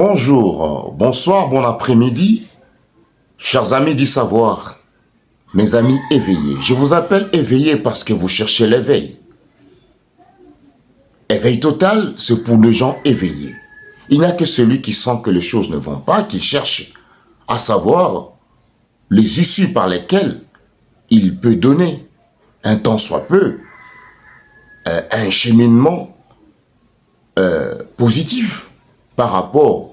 Bonjour, bonsoir, bon après-midi, chers amis du savoir, mes amis éveillés. Je vous appelle éveillés parce que vous cherchez l'éveil. Éveil total, c'est pour les gens éveillés. Il n'y a que celui qui sent que les choses ne vont pas, qui cherche à savoir les issues par lesquelles il peut donner, un temps soit peu, un cheminement positif par rapport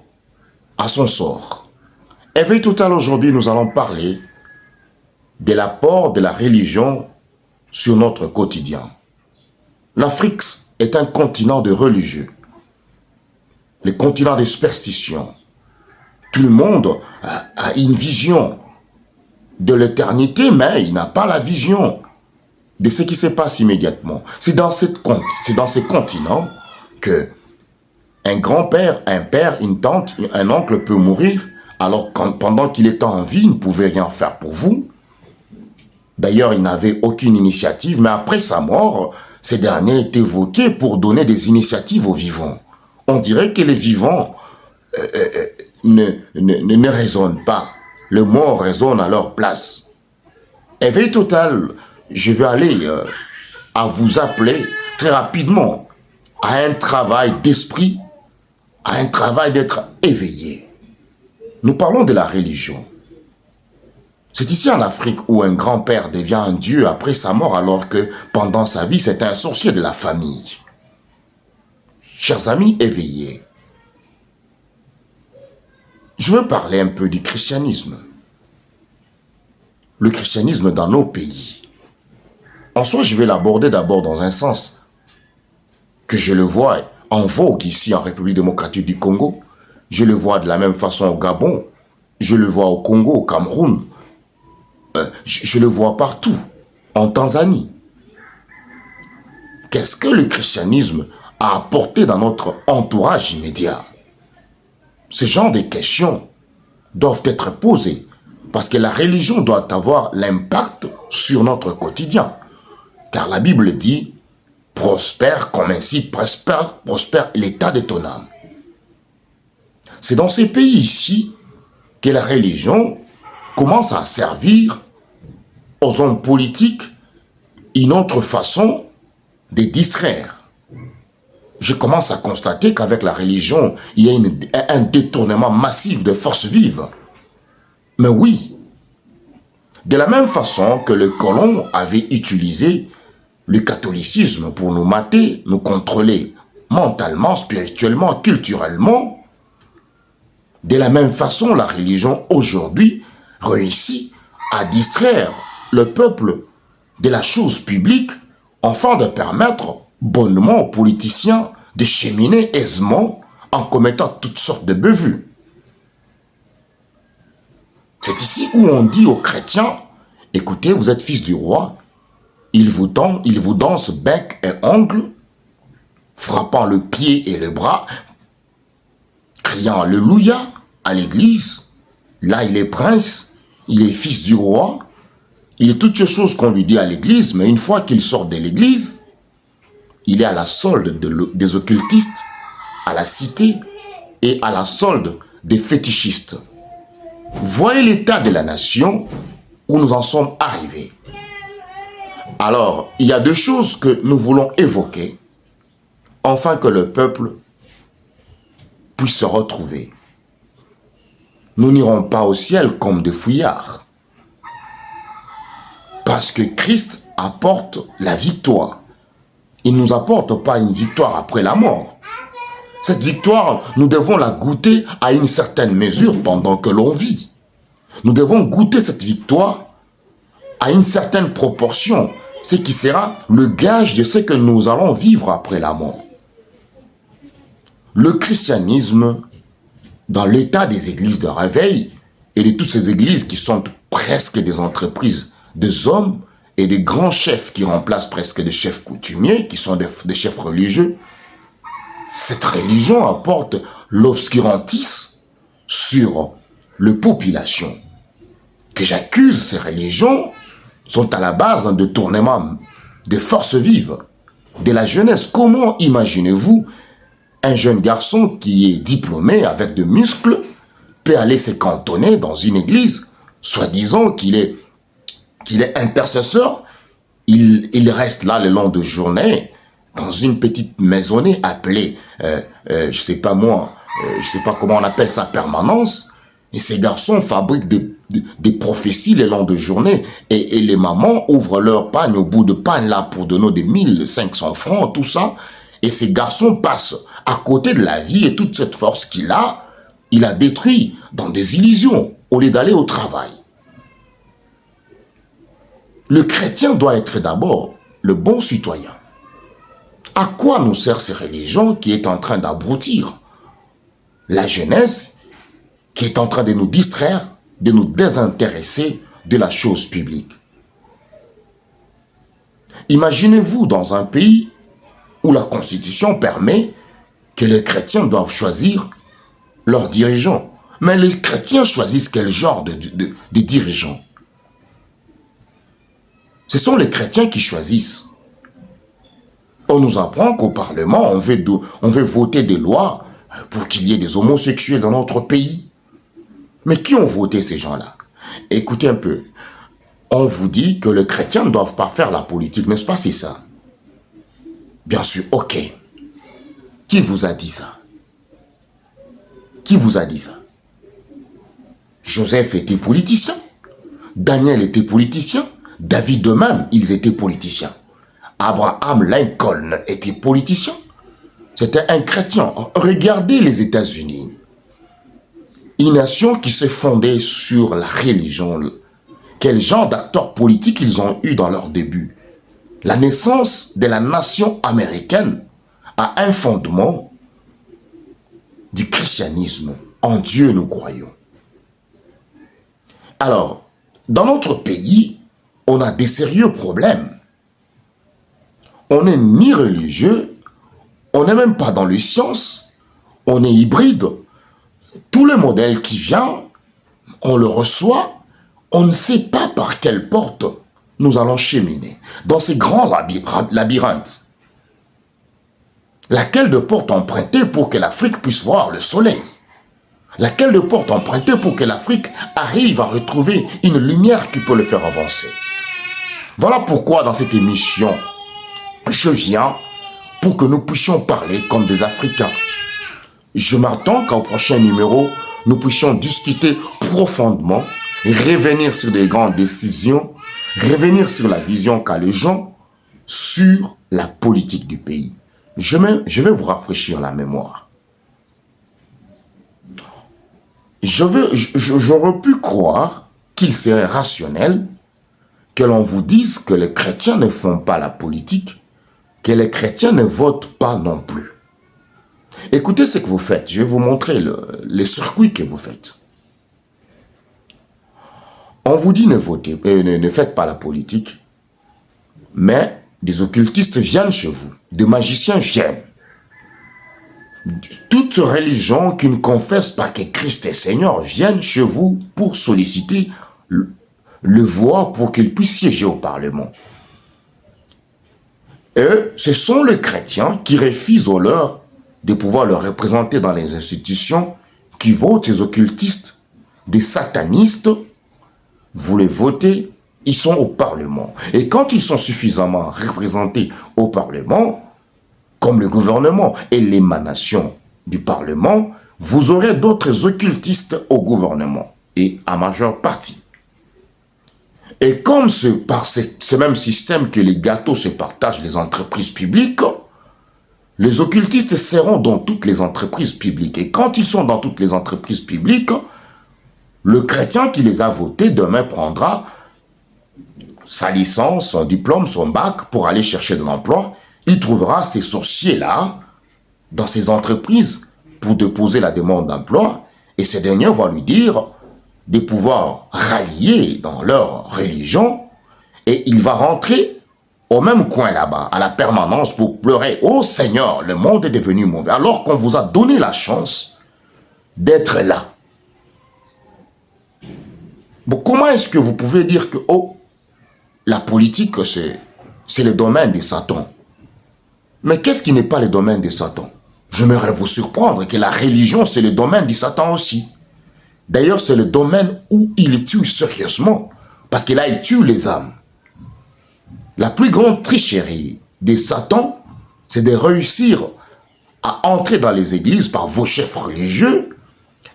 à son sort. Éveil total, aujourd'hui, nous allons parler de l'apport de la religion sur notre quotidien. L'Afrique est un continent de religieux, le continent des superstitions. Tout le monde a une vision de l'éternité, mais il n'a pas la vision de ce qui se passe immédiatement. C'est dans ce continent que un grand-père, un père, une tante, un oncle peut mourir, alors que pendant qu'il était en vie, il ne pouvait rien faire pour vous. D'ailleurs, il n'avait aucune initiative, mais après sa mort, ces derniers est évoqué pour donner des initiatives aux vivants. On dirait que les vivants ne raisonnent pas. Les morts raisonnent à leur place. Éveil total, je vais aller à vous appeler très rapidement à un travail d'esprit, à un travail d'être éveillé. Nous parlons de la religion. C'est ici en Afrique où un grand-père devient un dieu après sa mort alors que pendant sa vie c'était un sorcier de la famille. Chers amis éveillés, je veux parler un peu du christianisme. Le christianisme dans nos pays. En soi, je vais l'aborder d'abord dans un sens que je le vois en vogue ici en République démocratique du Congo. Je le vois de la même façon au Gabon. Je le vois au Congo, au Cameroun. Je le vois partout, en Tanzanie. Qu'est-ce que le christianisme a apporté dans notre entourage immédiat? Ce genre de questions doivent être posées parce que la religion doit avoir l'impact sur notre quotidien. Car la Bible dit « Prospère comme ainsi prospère l'état de ton âme ». C'est dans ces pays ici que la religion commence à servir aux hommes politiques une autre façon de distraire. Je commence à constater qu'avec la religion, il y a un détournement massif de forces vives. Mais oui, de la même façon que les colons avaient utilisé le catholicisme pour nous mater, nous contrôler mentalement, spirituellement, culturellement, de la même façon, la religion aujourd'hui réussit à distraire le peuple de la chose publique afin de permettre bonnement aux politiciens de cheminer aisément en commettant toutes sortes de bévues. C'est ici où on dit aux chrétiens, écoutez, vous êtes fils du roi, il vous danse bec et ongle, frappant le pied et le bras, criant Alléluia à l'église. Là, il est prince, il est fils du roi, il est toutes ces choses qu'on lui dit à l'église, mais une fois qu'il sort de l'église, il est à la solde des occultistes, à la cité et à la solde des fétichistes. Voyez l'état de la nation où nous en sommes arrivés. Alors, il y a deux choses que nous voulons évoquer, afin que le peuple puisse se retrouver. Nous n'irons pas au ciel comme des fouillards. Parce que Christ apporte la victoire. Il ne nous apporte pas une victoire après la mort. Cette victoire, nous devons la goûter à une certaine mesure pendant que l'on vit. Nous devons goûter cette victoire à une certaine proportion, ce qui sera le gage de ce que nous allons vivre après la mort. Le christianisme, dans l'état des églises de réveil et de toutes ces églises qui sont presque des entreprises des hommes et des grands chefs qui remplacent presque des chefs coutumiers, qui sont des chefs religieux, cette religion apporte l'obscurantisme sur les populations. Que j'accuse, ces religions sont à la base d'un détournement des forces vives, de la jeunesse. Comment imaginez-vous Un jeune garçon qui est diplômé avec de muscles peut aller se cantonner dans une église, soi-disant qu'il est intercesseur. Il reste là le long de journée dans une petite maisonnée appelée, je sais pas moi, je sais pas comment on appelle ça, permanence. Et ces garçons fabriquent des prophéties le long de journée. Et les mamans ouvrent leur pagne au bout de pagne là pour donner des 1500 francs, tout ça. Et ces garçons passent à côté de la vie et toute cette force qu'il a, il a détruit dans des illusions au lieu d'aller au travail. Le chrétien doit être d'abord le bon citoyen. À quoi nous sert ces religions qui est en train d'abrutir la jeunesse, qui est en train de nous distraire, de nous désintéresser de la chose publique? Imaginez-vous dans un pays où la Constitution permet que les chrétiens doivent choisir leurs dirigeants. Mais les chrétiens choisissent quel genre de dirigeants? Ce sont les chrétiens qui choisissent. On nous apprend qu'au Parlement, on veut voter des lois pour qu'il y ait des homosexuels dans notre pays. Mais qui ont voté ces gens-là? Écoutez un peu. On vous dit que les chrétiens ne doivent pas faire la politique, n'est-ce pas? C'est ça. Bien sûr, ok. Qui vous a dit ça? Qui vous a dit ça? Joseph était politicien. Daniel était politicien. David de même, ils étaient politiciens. Abraham Lincoln était politicien. C'était un chrétien. Regardez les États-Unis. Une nation qui s'est fondée sur la religion. Quel genre d'acteurs politiques ils ont eu dans leur début? La naissance de la nation américaine a un fondement du christianisme. En Dieu nous croyons. Alors, dans notre pays, on a des sérieux problèmes. On n'est ni religieux, on n'est même pas dans les sciences, on est hybride. Tout le modèle qui vient, on le reçoit, on ne sait pas par quelle porte nous allons cheminer dans ces grands labyrinthes. Laquelle de porte emprunter pour que l'Afrique puisse voir le soleil? Laquelle de porte emprunter pour que l'Afrique arrive à retrouver une lumière qui peut le faire avancer? Voilà pourquoi dans cette émission, je viens pour que nous puissions parler comme des Africains. Je m'attends qu'au prochain numéro, nous puissions discuter profondément, revenir sur des grandes décisions, revenir sur la vision qu'a les gens, sur la politique du pays. Je vais vous rafraîchir la mémoire. J'aurais pu croire qu'il serait rationnel que l'on vous dise que les chrétiens ne font pas la politique, que les chrétiens ne votent pas non plus. Écoutez ce que vous faites. Je vais vous montrer les circuits que vous faites. On vous dit ne faites pas la politique, mais des occultistes viennent chez vous, des magiciens viennent. Toute religion qui ne confesse pas que Christ est Seigneur viennent chez vous pour solliciter le voix pour qu'il puisse siéger au Parlement. Et ce sont les chrétiens qui refusent aux leurs de pouvoir le représenter dans les institutions, qui votent ces occultistes, des satanistes. Vous les votez, ils sont au Parlement. Et quand ils sont suffisamment représentés au Parlement, comme le gouvernement et l'émanation du Parlement, vous aurez d'autres occultistes au gouvernement, et à majeure partie. Et comme par ce même système que les gâteaux se partagent les entreprises publiques, les occultistes seront dans toutes les entreprises publiques. Et quand ils sont dans toutes les entreprises publiques, le chrétien qui les a votés demain prendra sa licence, son diplôme, son bac pour aller chercher de l'emploi. Il trouvera ces sorciers-là dans ces entreprises pour déposer la demande d'emploi. Et ces derniers vont lui dire de pouvoir rallier dans leur religion. Et il va rentrer au même coin là-bas, à la permanence, pour pleurer. « Oh Seigneur, le monde est devenu mauvais. » Alors qu'on vous a donné la chance d'être là. Bon, comment est-ce que vous pouvez dire que la politique, c'est le domaine de Satan? Mais qu'est-ce qui n'est pas le domaine de Satan? J'aimerais vous surprendre que la religion, c'est le domaine du Satan aussi. D'ailleurs, c'est le domaine où il tue sérieusement, parce que là, il tue les âmes. La plus grande tricherie de Satan, c'est de réussir à entrer dans les églises par vos chefs religieux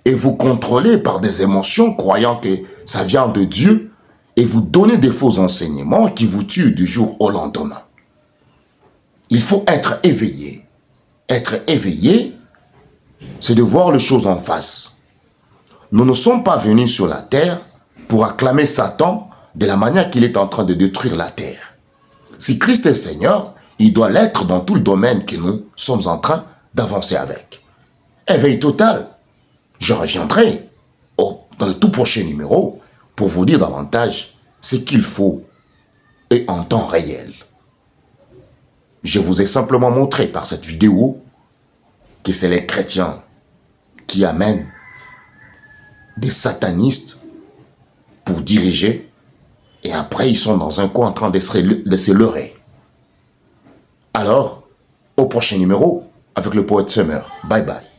et vous contrôler par des émotions croyant que ça vient de Dieu et vous donner des faux enseignements qui vous tuent du jour au lendemain. Il faut être éveillé. Être éveillé, c'est de voir les choses en face. Nous ne sommes pas venus sur la terre pour acclamer Satan de la manière qu'il est en train de détruire la terre. Si Christ est Seigneur, il doit l'être dans tout le domaine que nous sommes en train d'avancer avec. Éveil total. Je reviendrai dans le tout prochain numéro pour vous dire davantage ce qu'il faut et en temps réel. Je vous ai simplement montré par cette vidéo que c'est les chrétiens qui amènent des satanistes pour diriger et après ils sont dans un coin en train de se leurrer. Alors, au prochain numéro avec le poète Summer. Bye bye.